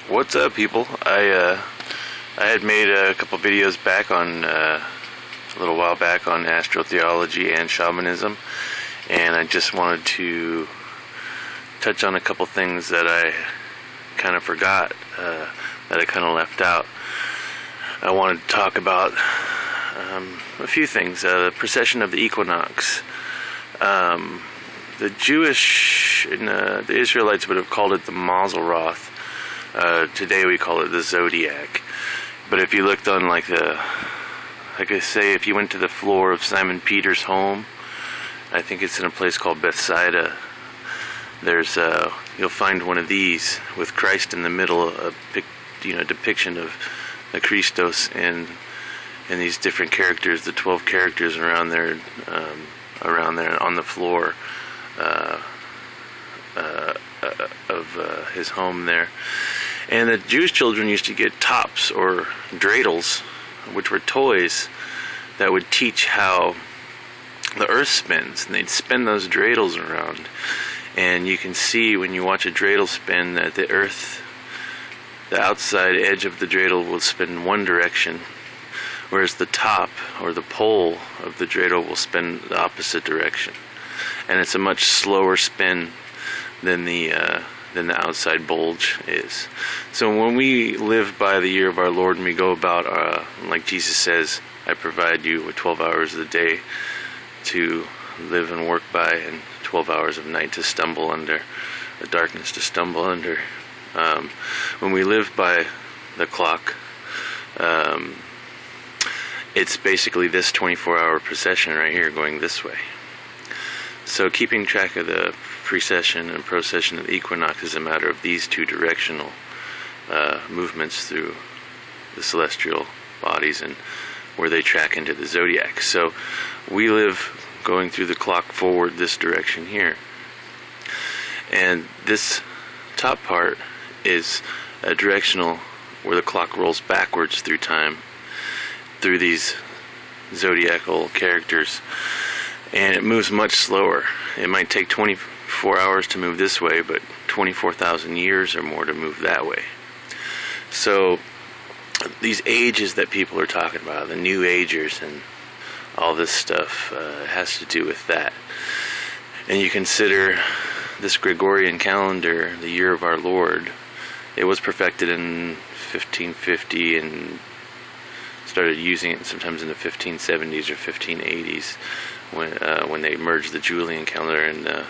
What's up, people? I had made a couple videos back on a little while back on astrotheology and shamanism, and I just wanted to touch on a couple things that I kind of forgot, that I kind of left out. I wanted to talk about a few things. The precession of the equinox. The Jewish, the Israelites would have called it the Mazel-Roth. Today we call it the zodiac. But if you looked on like I say, if you went to the floor of Simon Peter's home, I think it's in a place called Bethsaida, there's you'll find one of these with Christ in the middle, a depiction of the Christos and these different characters, the 12 characters around there on the floor of his home there. And the Jewish children used to get tops or dreidels, which were toys that would teach how the earth spins, and they'd spin those dreidels around, and you can see when you watch a dreidel spin that the earth, the outside edge of the dreidel will spin in one direction, whereas the top or the pole of the dreidel will spin the opposite direction, and it's a much slower spin than the outside bulge is. So when we live by the year of our Lord and we go about, like Jesus says, I provide you with 12 hours of the day to live and work by, and 12 hours of night to stumble under, the darkness to stumble under. When we live by the clock, it's basically this 24-hour precession right here going this way. So keeping track of the precession and procession of the equinox is a matter of these two directional movements through the celestial bodies and where they track into the zodiac. So we live going through the clock forward this direction here. And this top part is a directional where the clock rolls backwards through time, through these zodiacal characters. And it moves much slower. It might take 24 hours to move this way, but 24,000 years or more to move that way. So these ages that people are talking about, the New Agers and all this stuff, has to do with that. And you consider this Gregorian calendar, the year of our Lord, it was perfected in 1550 and started using it sometimes in the 1570s or 1580s. When they merged the Julian calendar and the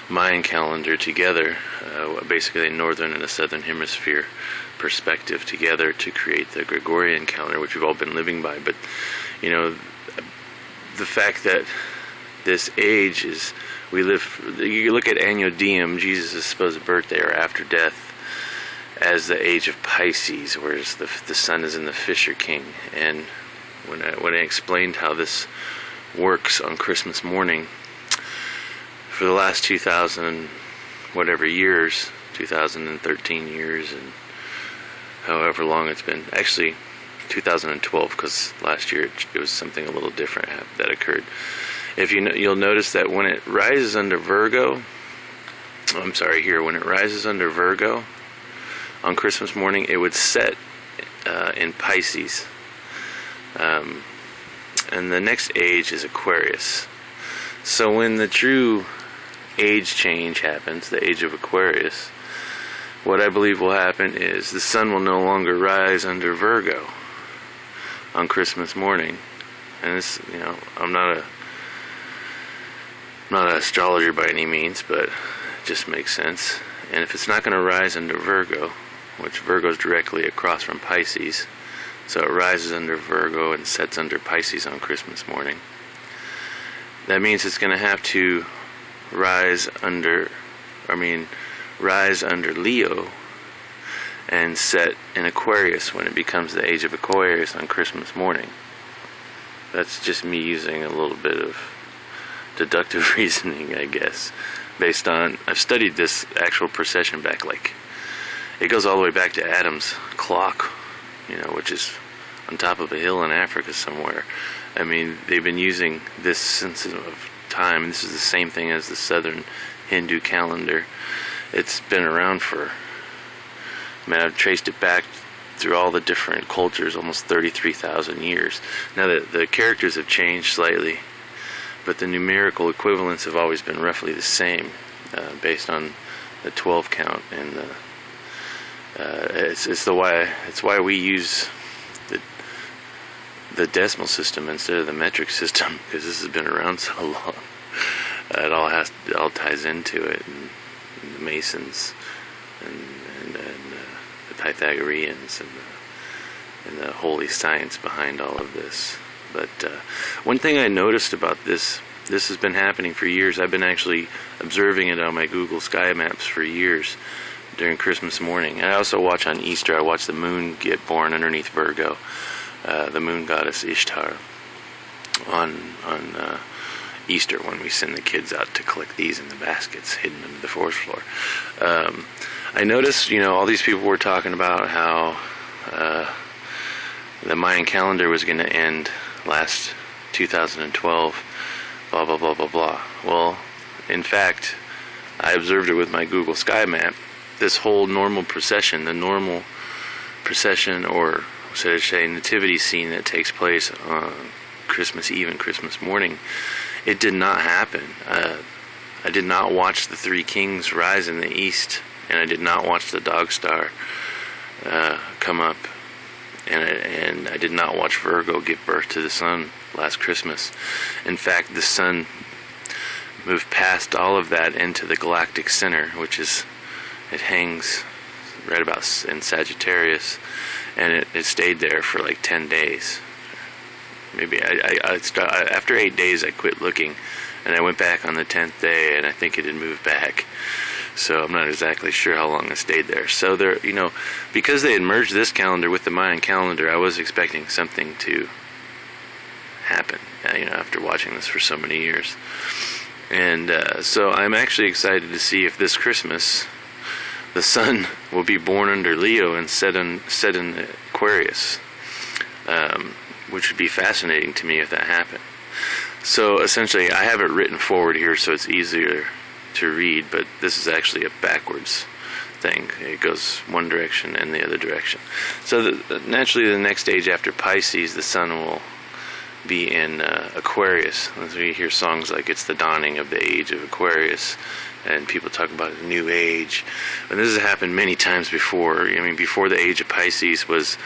Mayan calendar together, basically a northern and a southern hemisphere perspective together to create the Gregorian calendar, which we've all been living by. But the fact that this age is, you look at Anno Diem, Jesus' supposed birthday or after death, as the age of Pisces, whereas the sun is in the Fisher King. And when I explained how this works on Christmas morning for the last 2000 whatever years, 2013 years, and however long it's been, actually 2012, because last year it was something a little different that occurred. If you'll notice that when it rises under Virgo, when it rises under Virgo on Christmas morning, it would set in Pisces. And the next age is Aquarius. So when the true age change happens, the age of Aquarius, what I believe will happen is the sun will no longer rise under Virgo on Christmas morning. And this, I'm not an astrologer by any means, but it just makes sense. And if it's not going to rise under Virgo, which Virgo is directly across from Pisces, so it rises under Virgo and sets under Pisces on Christmas morning, that means it's going to have to rise under Leo and set in Aquarius when it becomes the age of Aquarius on Christmas morning. That's just me using a little bit of deductive reasoning, I guess, based on, I've studied this actual precession back, it goes all the way back to Adam's clock, which is on top of a hill in Africa somewhere. I mean, they've been using this sense of time. This is the same thing as the southern Hindu calendar. It's been around for I mean, I've traced it back through all the different cultures, almost 33,000 years. Now, the characters have changed slightly, but the numerical equivalents have always been roughly the same, based on the 12 count, and it's why we use the decimal system instead of the metric system, because this has been around so long. It all ties into it, and the Masons and the Pythagoreans and the holy science behind all of this. But one thing I noticed about this has been happening for years. I've been actually observing it on my Google Sky Maps for years during Christmas morning. I also watch on Easter. I watch the moon get born underneath Virgo, the moon goddess Ishtar, on Easter, when we send the kids out to collect these in the baskets hidden under the fourth floor. I noticed, all these people were talking about how the Mayan calendar was going to end last 2012, blah, blah, blah, blah, blah. Well, in fact, I observed it with my Google Sky Map. This whole normal procession, or should I say nativity scene that takes place on Christmas Eve and Christmas morning, it did not happen. I did not watch the three kings rise in the east, and I did not watch the dog star come up, and I did not watch Virgo give birth to the sun last Christmas. In fact, the sun moved past all of that into the galactic center, which is, it hangs right about in Sagittarius, and it stayed there for like 10 days. Maybe after 8 days I quit looking, and I went back on the 10th day, and I think it had moved back. So I'm not exactly sure how long it stayed there. So there, because they had merged this calendar with the Mayan calendar, I was expecting something to happen, after watching this for so many years. And so I'm actually excited to see if this Christmas the sun will be born under Leo and set in Aquarius, which would be fascinating to me if that happened. So essentially, I have it written forward here so it's easier to read, but this is actually a backwards thing. It goes one direction and the other direction. So naturally, the next stage after Pisces, the sun will be in Aquarius. So you hear songs like "It's the dawning of the age of Aquarius," and people talk about a new age. And this has happened many times before. Before the age of Pisces was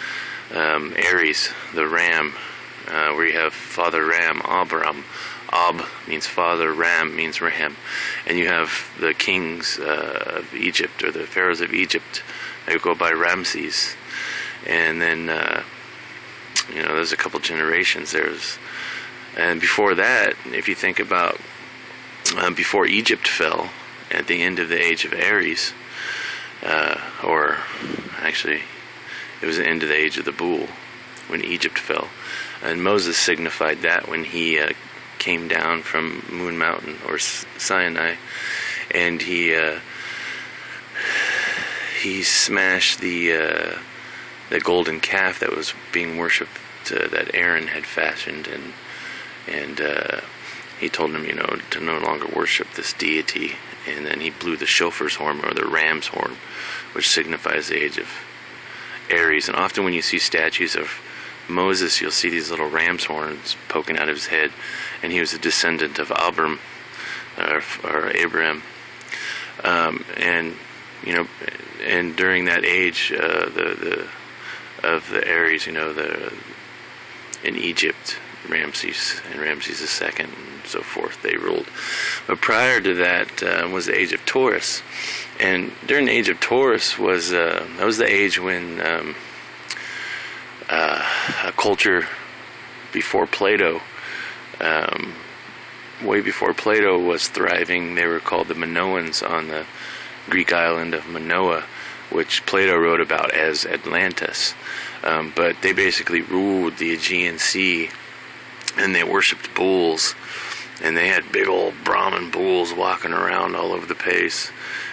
Aries, the ram, where you have Father Ram, Abram. Ab means father, Ram means ram. And you have the kings of Egypt, or the pharaohs of Egypt, they go by Ramses. And then, there's a couple generations. And before that, if you think about before Egypt fell, at the end of the age of Aries, or actually, it was the end of the age of the bull, when Egypt fell. And Moses signified that when he came down from Moon Mountain, or Sinai, and he smashed the golden calf that was being worshipped, that Aaron had fashioned, and he told him, to no longer worship this deity. And then he blew the shofar's horn, or the ram's horn, which signifies the age of Aries. And often when you see statues of Moses, you'll see these little ram's horns poking out of his head, and he was a descendant of Abram, or Abraham. And during that age, of the Aries, in Egypt, Ramses and Ramses II and so forth, they ruled. But prior to that was the age of Taurus, and during the age of Taurus was that was the age when a culture before Plato, way before Plato was thriving. They were called the Minoans on the Greek island of Minoa, which Plato wrote about as Atlantis. But they basically ruled the Aegean Sea, and they worshipped bulls, and they had big old Brahmin bulls walking around all over the place,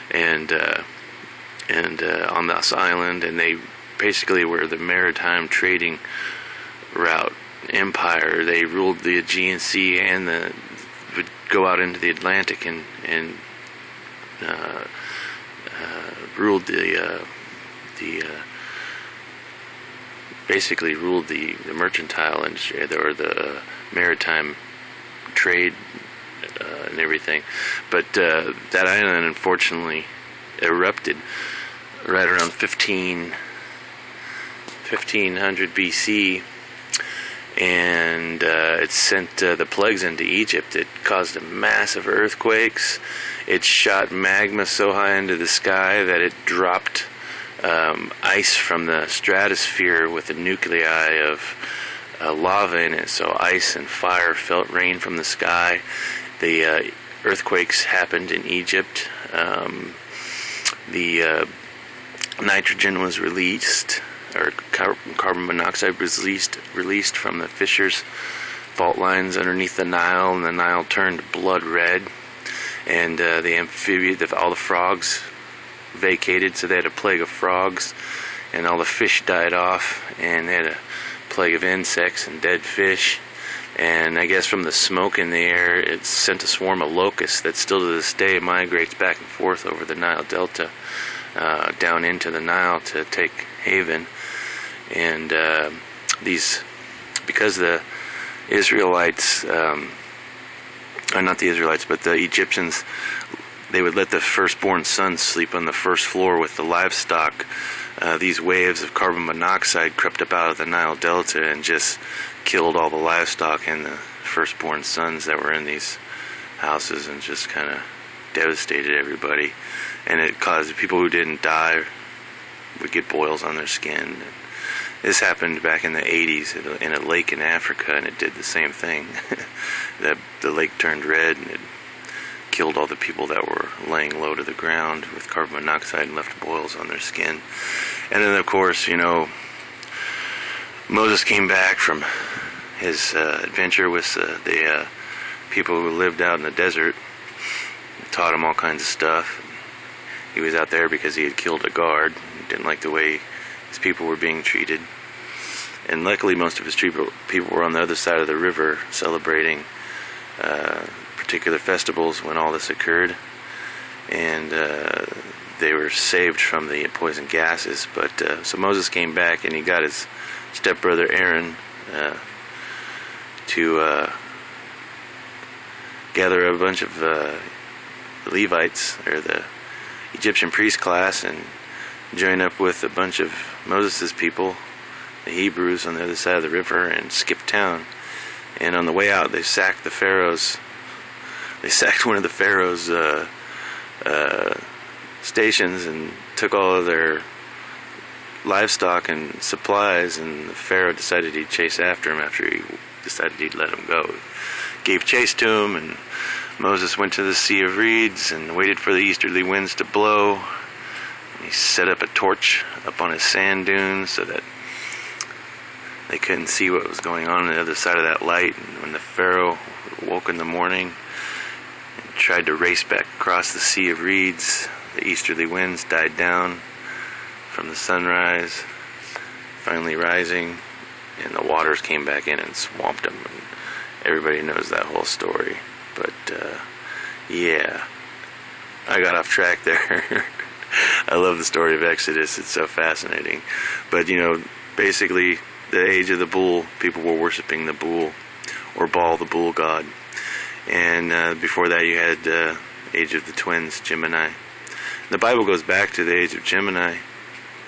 and on this island, and they basically were the maritime trading route empire. They ruled the Aegean Sea, and would go out into the Atlantic and ruled the basically ruled the mercantile industry, or the maritime trade and everything. But that island unfortunately erupted right around 1500 BC, and it sent the plagues into Egypt. It caused massive earthquakes. It shot magma so high into the sky that it dropped ice from the stratosphere with the nuclei of lava in it. So ice and fire felt rain from the sky. The earthquakes happened in Egypt. The nitrogen was released, or carbon monoxide was released from the fissures, fault lines underneath the Nile, and the Nile turned blood red. And all the frogs vacated, so they had a plague of frogs, and all the fish died off, and they had a plague of insects and dead fish. And I guess from the smoke in the air, it sent a swarm of locusts that still to this day migrates back and forth over the Nile Delta, down into the Nile to take haven. And because the Israelites, not the Israelites, but the Egyptians, they would let the firstborn son sleep on the first floor with the livestock. These waves of carbon monoxide crept up out of the Nile Delta and just killed all the livestock and the firstborn sons that were in these houses, and just kind of devastated everybody. And it caused people who didn't die would get boils on their skin. This happened back in the 80s in a lake in Africa, and it did the same thing. The lake turned red, and it killed all the people that were laying low to the ground with carbon monoxide and left boils on their skin. And then, of course, Moses came back from his adventure with the people who lived out in the desert, taught him all kinds of stuff. He was out there because he had killed a guard. He didn't like the way his people were being treated. And luckily, most of his people were on the other side of the river celebrating particular festivals when all this occurred. And they were saved from the poison gases. But so Moses came back, and he got his stepbrother Aaron to gather a bunch of Levites, or the Egyptian priest class, and join up with a bunch of Moses' people, the Hebrews, on the other side of the river, and skip town. And on the way out, they sacked the Pharaoh's. They sacked one of the Pharaoh's stations and took all of their livestock and supplies. And the Pharaoh decided he'd chase after him after he decided he'd let him go. Gave chase to him, and Moses went to the Sea of Reeds and waited for the easterly winds to blow. He set up a torch up on his sand dunes so that they couldn't see what was going on the other side of that light. And when the Pharaoh woke in the morning and tried to race back across the Sea of Reeds, the easterly winds died down from the sunrise, finally rising, and the waters came back in and swamped him. And everybody knows that whole story. But, yeah, I got off track there. I love the story of Exodus. It's so fascinating. But, basically, the age of the bull, people were worshiping the bull, or Baal, the bull god. And before that, you had the age of the twins, Gemini. The Bible goes back to the age of Gemini,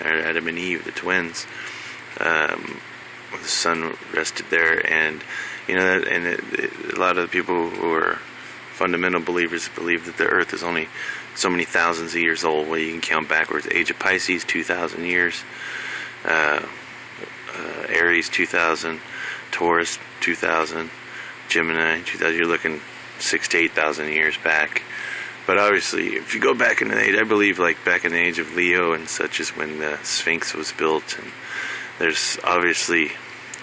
or Adam and Eve, the twins. The sun rested there, and a lot of the people who are fundamental believers believe that the earth is only so many thousands of years old. Well, you can count backwards. Age of Pisces, 2,000 years. Aries, 2,000. Taurus, 2,000. Gemini, 2,000. You're looking 6,000 to 8,000 years back. But obviously, if you go back in the age, I believe like back in the age of Leo and such is when the Sphinx was built. And there's obviously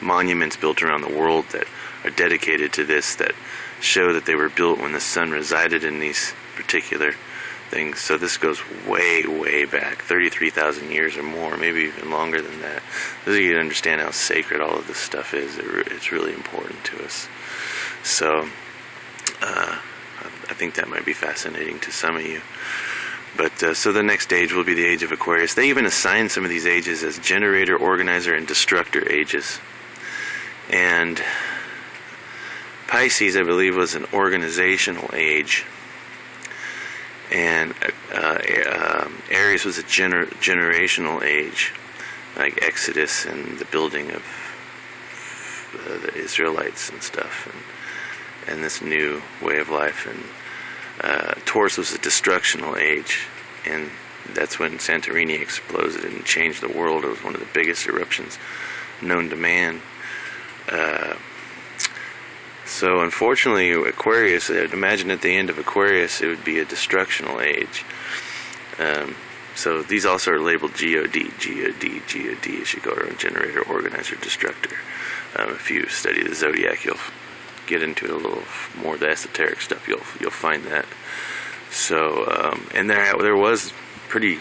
monuments built around the world that are dedicated to this, that show that they were built when the sun resided in these particular things. So this goes way, way back, 33,000 years or more, maybe even longer than that. This is you to understand how sacred all of this stuff is. It's really important to us. So I think that might be fascinating to some of you. But so the next age will be the age of Aquarius. They even assign some of these ages as generator, organizer, and destructor ages. And Pisces, I believe, was an organizational age. And Aries was a generational age, like Exodus and the building of the Israelites and stuff, and this new way of life. And Taurus was a destructional age, and that's when Santorini exploded and changed the world. It was one of the biggest eruptions known to man. So unfortunately, Aquarius, I'd imagine at the end of Aquarius it would be a destructional age. So these also are labeled God, God as you go to generator, organizer, destructor. If you study the zodiac, you'll get into a little more of the esoteric stuff. You'll find that. So and there was pretty,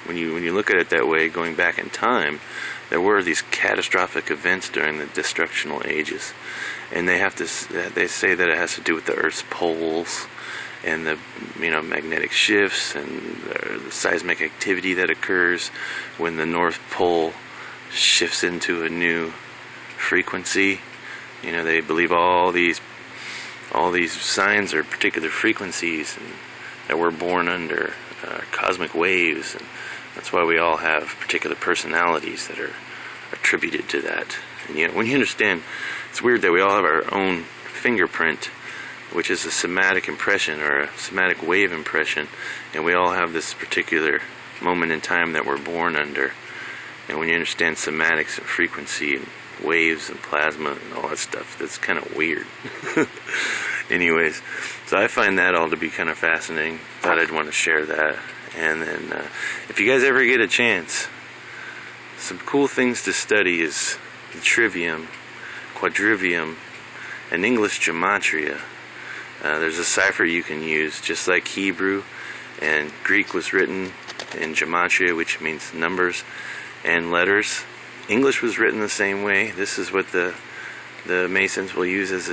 when you look at it that way, going back in time, there were these catastrophic events during the destructional ages, and they say that it has to do with the Earth's poles and the magnetic shifts and the seismic activity that occurs when the North Pole shifts into a new frequency. They believe all these signs are particular frequencies and that we're born under cosmic waves, and that's why we all have particular personalities that are attributed to that. And when you understand, it's weird that we all have our own fingerprint, which is a somatic impression or a somatic wave impression, and we all have this particular moment in time that we're born under. And when you understand somatics and frequency and waves and plasma and all that stuff, that's kind of weird. Anyways, so I find that all to be kind of fascinating. Thought I'd want to share that. And then if you guys ever get a chance, some cool things to study is the trivium, quadrivium, and English gematria. There's a cipher you can use, just like Hebrew and Greek was written in gematria, which means numbers and letters. English was written the same way. This is what the Masons will use as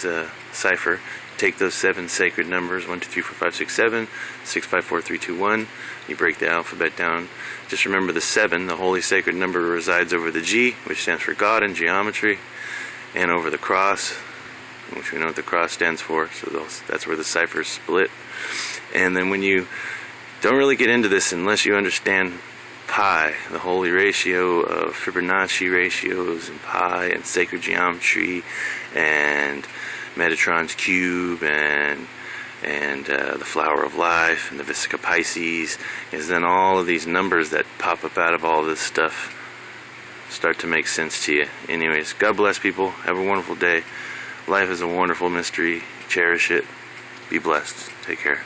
a cipher. Take those 7 sacred numbers, 1, 2, 3, 4, 5, 6, 7, 6, 5, 4, 3, 2, 1. You break the alphabet down. Just remember the 7, the holy sacred number, resides over the G, which stands for God in geometry, and over the cross, which we know what the cross stands for. So that's where the ciphers split. And then when you don't really get into this unless you understand pi, the holy ratio of Fibonacci ratios, and pi, and sacred geometry, and Metatron's cube, and the flower of life, and the Vesica Pisces, is then all of these numbers that pop up out of all this stuff start to make sense to you. Anyways, God bless people. Have a wonderful day. Life is a wonderful mystery. Cherish it. Be blessed. Take care.